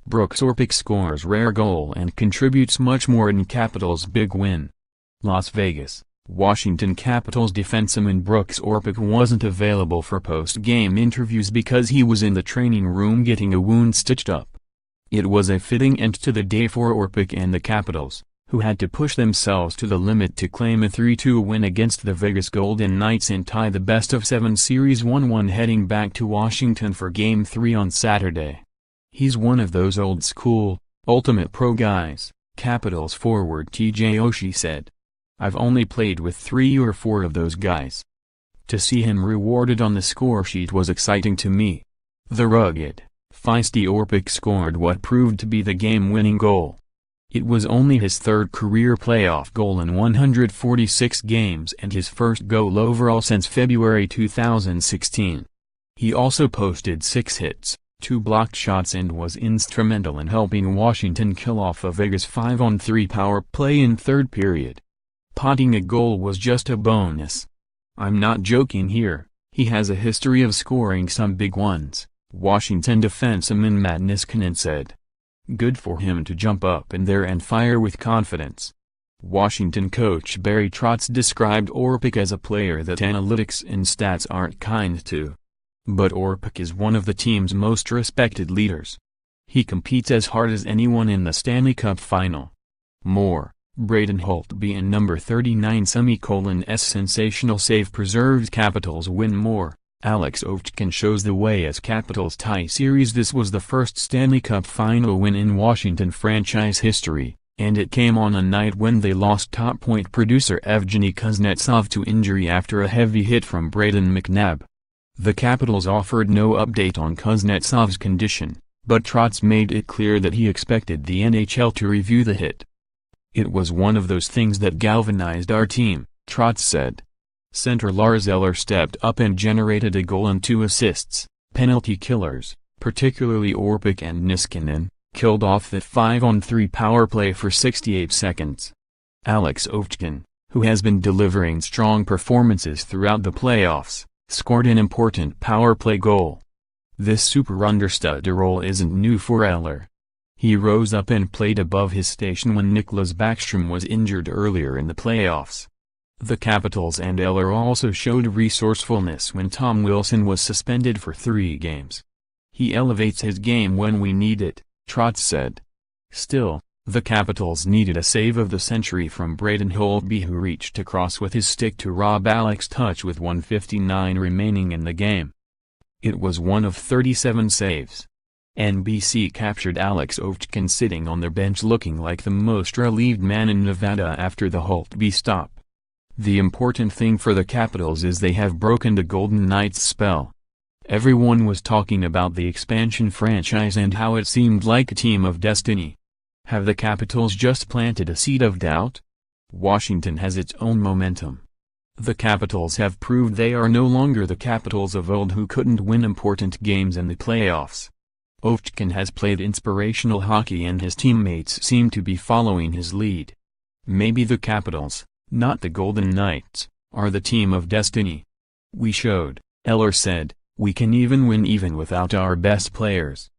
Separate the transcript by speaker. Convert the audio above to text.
Speaker 1: Brooks Orpik scores rare goal and contributes much more in Capitals' big win. Las Vegas, Washington Capitals defenseman Brooks Orpik wasn't available for post-game interviews because he was in the training room getting a wound stitched up. It was a fitting end to the day for Orpik and the Capitals, who had to push themselves to the limit to claim a 3-2 win against the Vegas Golden Knights and tie the best-of-7 series 1-1 heading back to Washington for Game 3 on Saturday. "He's one of those old-school, ultimate pro guys," Capitals forward TJ Oshie said. "I've only played with 3 or 4 of those guys. To see him rewarded on the scoresheet was exciting to me." The rugged, feisty Orpik scored what proved to be the game-winning goal. It was only his third career playoff goal in 146 games and his first goal overall since February 2016. He also posted 6 hits, 2 blocked shots and was instrumental in helping Washington kill off a Vegas 5-on-3 power play in third period. "Potting a goal was just a bonus. I'm not joking here, he has a history of scoring some big ones," Washington defenseman Matt Niskanen said. "Good for him to jump up in there and fire with confidence." Washington coach Barry Trotz described Orpik as a player that analytics and stats aren't kind to. But Orpik is one of the team's most respected leaders. He competes as hard as anyone in the Stanley Cup final. More, Braden Holtby and number 39's sensational save preserved Capitals win more. Alex Ovechkin shows the way as Capitals tie series. This was the first Stanley Cup final win in Washington franchise history, and it came on a night when they lost top point producer Evgeny Kuznetsov to injury after a heavy hit from Brayden McNabb. The Capitals offered no update on Kuznetsov's condition, but Trotz made it clear that he expected the NHL to review the hit. "It was one of those things that galvanized our team," Trotz said. Center Lars Eller stepped up and generated a goal and 2 assists. Penalty killers, particularly Orpik and Niskanen, killed off that 5-on-3 power play for 68 seconds. Alex Ovechkin, who has been delivering strong performances throughout the playoffs, scored an important power play goal. This super understudy role isn't new for Eller. He rose up and played above his station when Nicklas Backstrom was injured earlier in the playoffs. The Capitals and Eller also showed resourcefulness when Tom Wilson was suspended for 3 games. "He elevates his game when we need it," Trotz said. Still, the Capitals needed a save of the century from Braden Holtby, who reached across with his stick to rob Alex touch with 1:59 remaining in the game. It was one of 37 saves. NBC captured Alex Ovechkin sitting on the bench looking like the most relieved man in Nevada after the Holtby stop. "The important thing for the Capitals is they have broken the Golden Knights' spell. Everyone was talking about the expansion franchise and how it seemed like a team of destiny. Have the Capitals just planted a seed of doubt? Washington has its own momentum. The Capitals have proved they are no longer the Capitals of old who couldn't win important games in the playoffs. Ovechkin has played inspirational hockey and his teammates seem to be following his lead. Maybe the Capitals, not the Golden Knights, are the team of destiny. We showed," Eller said, "we can even win even without our best players."